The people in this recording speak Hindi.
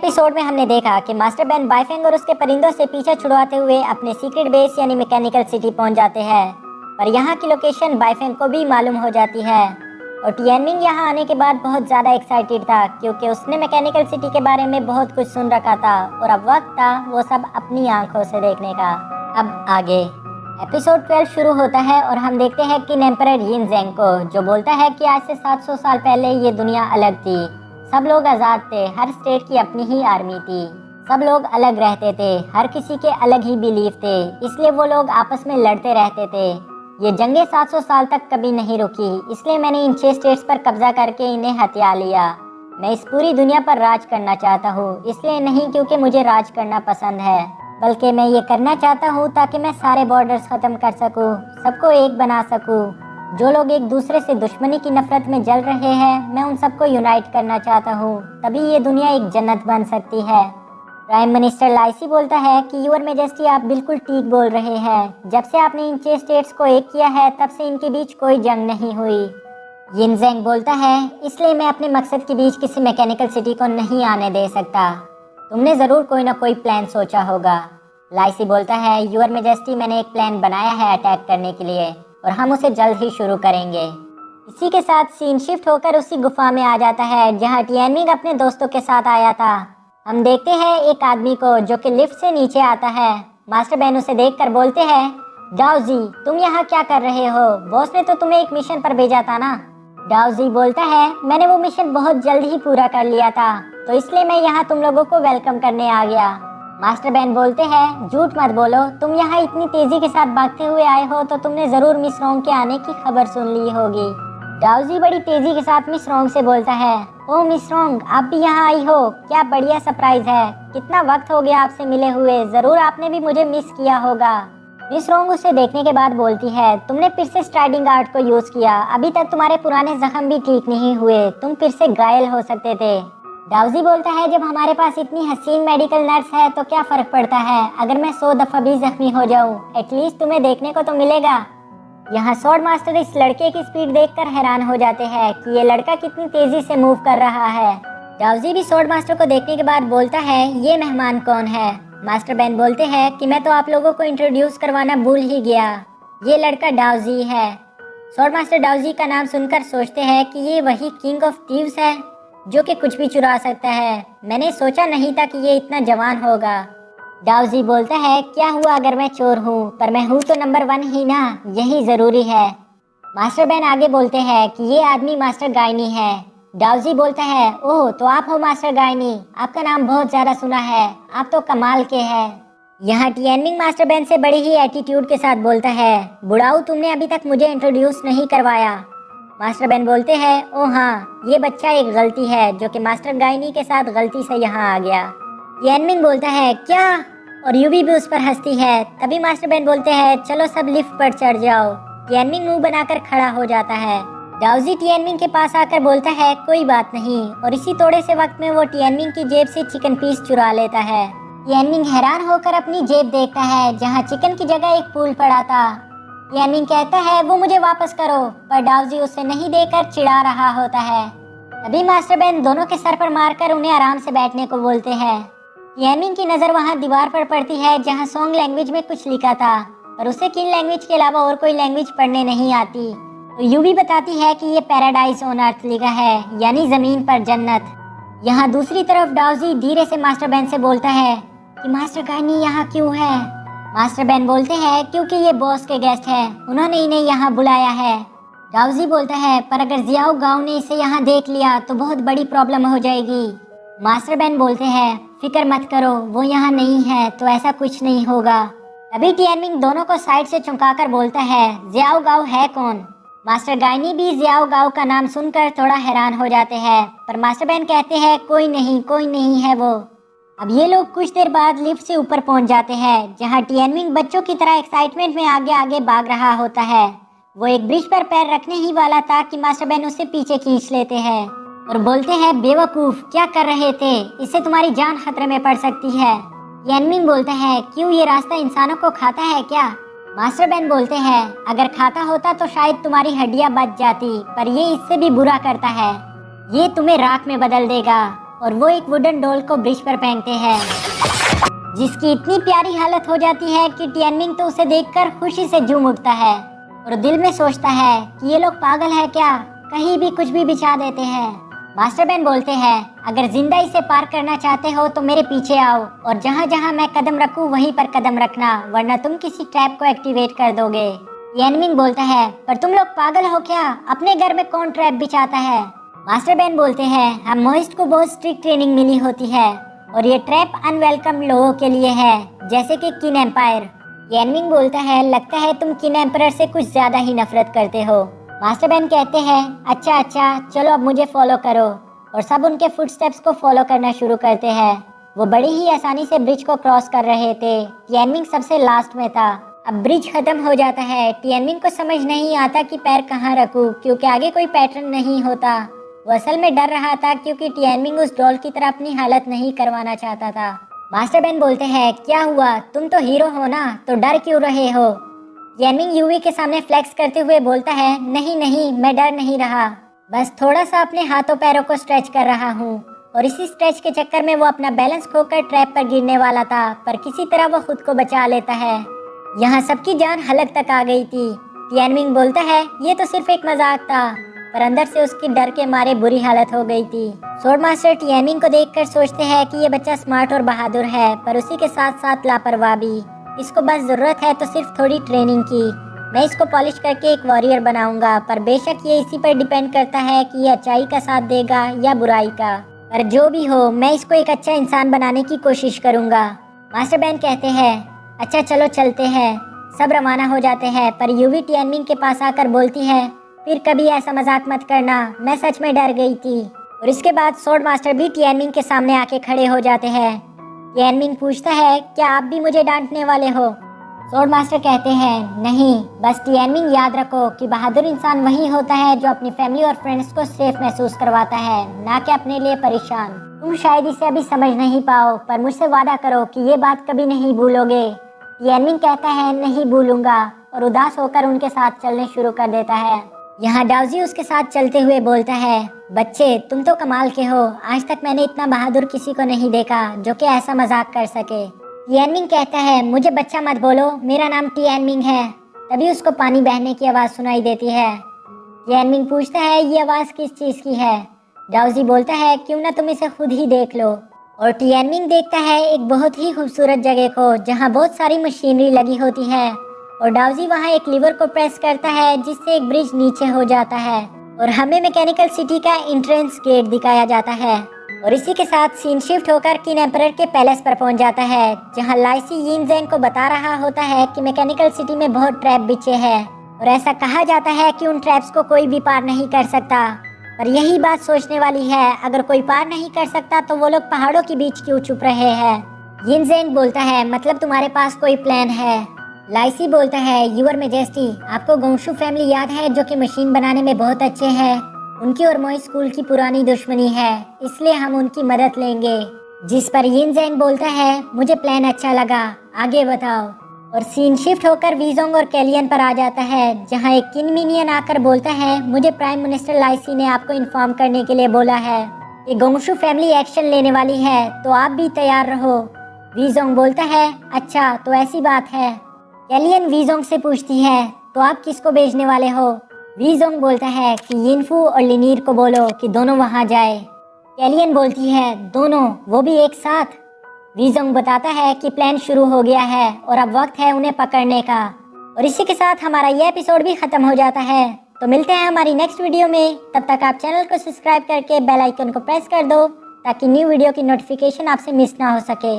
एपिसोड में हमने देखा कि मास्टर बैन बाइफेंग और उसके परिंदों से पीछा छुड़वाते हुए अपने सीक्रेट बेस यानी मैकेनिकल सिटी पहुंच जाते हैं। पर यहाँ की लोकेशन बाइफेंग को भी मालूम हो जाती है और टियानमिंग यहाँ आने के बाद बहुत ज़्यादा एक्साइटेड था क्योंकि उसने मैकेनिकल सिटी के बारे में बहुत कुछ सुन रखा था और अब वक्त था वो सब अपनी आंखों से देखने का। अब आगे एपिसोड 12 शुरू होता है और हम देखते हैं कि एम्परर यिन ज़ेंग को, जो बोलता है कि आज से 700 साल पहले ये दुनिया अलग थी, सब लोग आज़ाद थे, हर स्टेट की अपनी ही आर्मी थी, सब लोग अलग रहते थे, हर किसी के अलग ही बिलीफ थे, इसलिए वो लोग आपस में लड़ते रहते थे। ये जंगें 700 साल तक कभी नहीं रुकी, इसलिए मैंने इन 6 स्टेट्स पर कब्जा करके इन्हें हथिया लिया। मैं इस पूरी दुनिया पर राज करना चाहता हूँ, इसलिए नहीं क्योंकि मुझे राज करना पसंद है, बल्कि मैं ये करना चाहता हूँ ताकि मैं सारे बॉर्डर्स ख़त्म कर सकूँ, सबको एक बना सकूँ। जो लोग एक दूसरे से दुश्मनी की नफरत में जल रहे हैं, मैं उन सबको यूनाइट करना चाहता हूँ, तभी ये दुनिया एक जन्नत बन सकती है। प्राइम मिनिस्टर लाइसी बोलता है कि यूर मेजेस्टी आप बिल्कुल ठीक बोल रहे हैं, जब से आपने इन 6 स्टेट्स को एक किया है तब से इनके बीच कोई जंग नहीं हुई। यिन ज़ेंग बोलता है इसलिए मैं अपने मकसद के बीच किसी मैकेनिकल सिटी को नहीं आने दे सकता, तुमने ज़रूर कोई ना कोई प्लान सोचा होगा। लाइसी बोलता है यूर मेजेस्टी मैंने एक प्लान बनाया है अटैक करने के लिए और हम उसे जल्द ही शुरू करेंगे। इसी के साथ सीन शिफ्ट होकर उसी गुफा में आ जाता है जहां टियानमिंग अपने दोस्तों के साथ आया था। हम देखते हैं एक आदमी को जो कि लिफ्ट से नीचे आता है। मास्टर बैन उसे देखकर बोलते हैं डाओजी तुम यहाँ क्या कर रहे हो, बॉस ने तो तुम्हें एक मिशन पर भेजा था ना। डाओजी बोलता है मैंने वो मिशन बहुत जल्द ही पूरा कर लिया था, तो इसलिए मैं यहाँ तुम लोगों को वेलकम करने आ गया। मास्टर बैन बोलते हैं झूठ मत बोलो, तुम यहाँ इतनी तेजी के साथ भागते हुए आए हो तो तुमने जरूर मिस रोंग के आने की खबर सुन ली होगी। डाओजी बड़ी तेजी के साथ मिस रोंग से बोलता है ओह मिस रोंग आप भी यहाँ आई हो, क्या बढ़िया सरप्राइज है, कितना वक्त हो गया आपसे मिले हुए, जरूर आपने भी मुझे मिस किया होगा। मिस रोंग उसे देखने के बाद बोलती है तुमने फिर से स्ट्राइडिंग आर्ट को यूज किया, अभी तक तुम्हारे पुराने जख्म भी ठीक नहीं हुए, तुम फिर से घायल हो सकते थे। डाउजी बोलता है जब हमारे पास इतनी हसीन मेडिकल नर्स है तो क्या फर्क पड़ता है अगर मैं 100 दफा भी जख्मी हो जाऊं, एटलीस्ट तुम्हें देखने को तो मिलेगा। यहाँ स्वॉर्ड मास्टर इस लड़के की स्पीड देखकर हैरान हो जाते हैं कि ये लड़का कितनी तेजी से मूव कर रहा है। डाउजी भी स्वॉर्ड मास्टर को देखने के बाद बोलता है ये मेहमान कौन है। मास्टर बैन बोलते हैं कि मैं तो आप लोगों को इंट्रोड्यूस करवाना भूल ही गया, ये लड़का डाउजी है। स्वॉर्ड मास्टर डाउजी का नाम सुनकर सोचते हैं कि ये वही किंग ऑफ थीव्स है जो कि कुछ भी चुरा सकता है, मैंने सोचा नहीं था कि ये इतना जवान होगा। डाउजी बोलता है क्या हुआ अगर मैं चोर हूँ, पर मैं हूँ तो नंबर 1 ही ना, यही ज़रूरी है। मास्टर बैन आगे बोलते हैं कि ये आदमी मास्टर गायनी है। डाउजी बोलता है ओह तो आप हो मास्टर गायनी, आपका नाम बहुत ज़्यादा सुना है, आप तो कमाल के हैं। यहाँ टियानमिंग मास्टर बैन से बड़ी ही एटीट्यूड के साथ बोलता है बुढ़ाऊ तुमने अभी तक मुझे इंट्रोड्यूस नहीं करवाया। मास्टर बैन बोलते हैं ओ हाँ ये बच्चा एक गलती है जो कि मास्टर गायनी के साथ गलती से यहाँ आ गया। टियानमिंग बोलता है क्या, और यूवी भी उस पर हंसती है। तभी मास्टर बैन बोलते हैं चलो सब लिफ्ट पर चढ़ जाओ। टियानमिंग मुंह बनाकर खड़ा हो जाता है। डाउजी टियानमिंग के पास आकर बोलता है कोई बात नहीं, और इसी थोड़े से वक्त में वो टियानमिंग की जेब से चिकन पीस चुरा लेता है। टियानमिंग हैरान होकर अपनी जेब देखता है जहाँ चिकन की जगह एक फूल पड़ा था। टियानमिंग कहता है वो मुझे वापस करो, पर डाउजी उसे नहीं देकर चिढ़ा रहा होता है। तभी मास्टर बैन दोनों के सर पर मारकर उन्हें आराम से बैठने को बोलते हैं। टियानमिंग की नज़र वहां दीवार पर पड़ती है जहां सोंग लैंग्वेज में कुछ लिखा था, पर उसे किन लैंग्वेज के अलावा और कोई लैंग्वेज पढ़ने नहीं आती। तो यूवी बताती है कि ये पैराडाइज ऑन अर्थ लिखा है, यानी ज़मीन पर जन्नत। यहाँ दूसरी तरफ डाउजी धीरे से मास्टर बैन से बोलता है कि मास्टर गायनी यहाँ क्यों है। मास्टर बैन बोलते हैं क्योंकि ये बॉस के गेस्ट हैं, उन्होंने इन्हें यहाँ बुलाया है। डाउजी बोलता है पर अगर जियाओ गांव ने इसे यहाँ देख लिया तो बहुत बड़ी प्रॉब्लम हो जाएगी। मास्टर बैन बोलते हैं फिक्र मत करो, वो यहाँ नहीं है तो ऐसा कुछ नहीं होगा। तभी टियानमिंग दोनों को साइड से चमकाकर बोलता है जियाओ गांव है कौन। मास्टर गायनी भी जियाओ गांव का नाम सुनकर थोड़ा हैरान हो जाते हैं, पर मास्टर बैन कहते हैं कोई नहीं है वो। अब ये लोग कुछ देर बाद लिफ्ट से ऊपर पहुंच जाते हैं जहां टियानमिंग बच्चों की तरह एक्साइटमेंट में आगे आगे भाग रहा होता है। वो एक ब्रिज पर पैर रखने ही वाला था कि मास्टर बैन उसे पीछे खींच लेते हैं और बोलते हैं बेवकूफ क्या कर रहे थे, इससे तुम्हारी जान खतरे में पड़ सकती है। टियानमिंग बोलता है क्यों, ये रास्ता इंसानों को खाता है क्या। मास्टर बैन बोलते हैं अगर खाता होता तो शायद तुम्हारी हड्डियां बच जाती, पर ये इससे भी बुरा करता है, ये तुम्हें राख में बदल देगा। और वो एक वुडन डॉल को ब्रिज पर फेंकते हैं, जिसकी इतनी प्यारी हालत हो जाती है कि टियानमिंग तो उसे देखकर खुशी से झूम उठता है और दिल में सोचता है कि ये लोग पागल है क्या, कहीं भी कुछ भी बिछा देते हैं। मास्टर बैन बोलते हैं, अगर जिंदा इसे पार करना चाहते हो तो मेरे पीछे आओ और जहाँ जहाँ मैं कदम रखूँ वहीं पर कदम रखना, वरना तुम किसी ट्रैप को एक्टिवेट कर दोगे। टियानमिंग बोलता है, पर तुम लोग पागल हो क्या, अपने घर में कौन ट्रैप बिछाता है। मास्टर बैन बोलते हैं, हम मोहिस्ट को बहुत स्ट्रिक्ट ट्रेनिंग मिली होती है और ये ट्रैप अनवेलकम लोगों के लिए है, जैसे कि किन एम्पायर। टियानमिंग बोलता है, लगता है तुम किन एम्पायर से कुछ ज्यादा ही नफरत करते हो। मास्टर बैन कहते हैं, अच्छा चलो अब मुझे फॉलो करो, और सब उनके फुटस्टेप्स को फॉलो करना शुरू करते हैं। वो बड़ी ही आसानी से ब्रिज को क्रॉस कर रहे थे। टियानमिंग सबसे लास्ट में था। अब ब्रिज खत्म हो जाता है। टियानमिंग को समझ नहीं आता कि पैर कहाँ रखूं, क्योंकि आगे कोई पैटर्न नहीं होता। वो असल में डर रहा था क्योंकि टियानमिंग उस डॉल की तरह अपनी हालत नहीं करवाना चाहता था। मास्टर बैन बोलते हैं, क्या हुआ, तुम तो हीरो हो ना, तो डर क्यों रहे हो। टियानमिंग यूवी के सामने फ्लेक्स करते हुए बोलता है, नहीं मैं डर नहीं रहा, बस थोड़ा सा अपने हाथों पैरों को स्ट्रेच कर रहा हूँ। और इसी स्ट्रेच के चक्कर में वो अपना बैलेंस खोकर ट्रैप पर गिरने वाला था, पर किसी तरह वो खुद को बचा लेता है। यहाँ सबकी जान हलक तक आ गई थी। टियानमिंग बोलता है, ये तो सिर्फ एक मजाक था, पर अंदर से उसकी डर के मारे बुरी हालत हो गई थी। स्वॉर्ड मास्टर टियानमिंग को देखकर सोचते हैं कि ये बच्चा स्मार्ट और बहादुर है, पर उसी के साथ साथ लापरवाह भी। इसको बस जरूरत है तो सिर्फ थोड़ी ट्रेनिंग की। मैं इसको पॉलिश करके एक वॉरियर बनाऊंगा, पर बेशक ये इसी पर डिपेंड करता है कि ये अच्छाई का साथ देगा या बुराई का। पर जो भी हो, मैं इसको एक अच्छा इंसान बनाने की कोशिश करूंगा। मास्टर बैन कहते हैं, अच्छा चलो चलते हैं। सब रवाना हो जाते हैं, पर यूवी टियानमिंग के पास आकर बोलती है, फिर कभी ऐसा मजाक मत करना, मैं सच में डर गई थी। और इसके बाद स्वॉर्ड मास्टर भी टियानमिंग के सामने आके खड़े हो जाते हैं। टियानमिंग पूछता है, क्या आप भी मुझे डांटने वाले हो। स्वॉर्ड मास्टर कहते हैं, नहीं, बस टियानमिंग याद रखो कि बहादुर इंसान वही होता है जो अपनी फैमिली और फ्रेंड्स को सेफ महसूस करवाता है, ना कि अपने लिए परेशान। तुम शायद इसे अभी समझ नहीं पाओ, पर मुझसे वादा करो कि ये बात कभी नहीं भूलोगे। टियानमिंग कहता है, नहीं भूलूंगा, और उदास होकर उनके साथ चलने शुरू कर देता है। यहाँ डाउजी उसके साथ चलते हुए बोलता है, बच्चे तुम तो कमाल के हो, आज तक मैंने इतना बहादुर किसी को नहीं देखा जो कि ऐसा मजाक कर सके। टियानमिंग कहता है, मुझे बच्चा मत बोलो, मेरा नाम टियानमिंग है। तभी उसको पानी बहने की आवाज़ सुनाई देती है। टियानमिंग पूछता है, ये आवाज़ किस चीज़ की है। डाउजी बोलता है, क्यों ना तुम इसे खुद ही देख लो। और टियानमिंग देखता है एक बहुत ही खूबसूरत जगह को, जहाँ बहुत सारी मशीनरी लगी होती है, और डाउजी वहाँ एक लीवर को प्रेस करता है, जिससे एक ब्रिज नीचे हो जाता है और हमें मैकेनिकल सिटी का एंट्रेंस गेट दिखाया जाता है। और इसी के साथ सीन शिफ्ट होकर किन एम्परर के पैलेस पर पहुंच जाता है, जहां लाइसी यिनज़ेंग को बता रहा होता है कि मैकेनिकल सिटी में बहुत ट्रैप बिछे हैं और ऐसा कहा जाता है कि उन ट्रैप्स को कोई भी पार नहीं कर सकता। पर यही बात सोचने वाली है, अगर कोई पार नहीं कर सकता तो वो लोग पहाड़ों के बीच क्यों छुप रहे हैं। यिनज़ेंग बोलता है, मतलब तुम्हारे पास कोई प्लान है। लाइसी बोलता है, यूर मेजेस्टी, आपको गोंशु फैमिली याद है जो कि मशीन बनाने में बहुत अच्छे हैं। उनकी और मोई स्कूल की पुरानी दुश्मनी है, इसलिए हम उनकी मदद लेंगे। जिस पर यिनज़ेंग बोलता है, मुझे प्लान अच्छा लगा, आगे बताओ। और सीन शिफ्ट होकर वीजोंग और कैलियन पर आ जाता है, जहां एक किन मिनियन आकर बोलता है, मुझे प्राइम मिनिस्टर लाइसी ने आपको इन्फॉर्म करने के लिए बोला है कि गोंशु फैमिली एक्शन लेने वाली है, तो आप भी तैयार रहो। वीजोंग बोलता है, अच्छा तो ऐसी बात है। कैलियन वीजोंग से पूछती है, तो आप किसको भेजने वाले हो। वीजोंग बोलता है कि यिनफू और लिनीर को बोलो कि दोनों वहां जाए। कैलियन बोलती है, दोनों, वो भी एक साथ। वीजोंग बताता है कि प्लान शुरू हो गया है और अब वक्त है उन्हें पकड़ने का। और इसी के साथ हमारा यह एपिसोड भी खत्म हो जाता है। तो मिलते हैं हमारी नेक्स्ट वीडियो में, तब तक आप चैनल को सब्सक्राइब करके बेल आइकन को प्रेस कर दो ताकि न्यू वीडियो की नोटिफिकेशन आपसे मिस ना हो सके।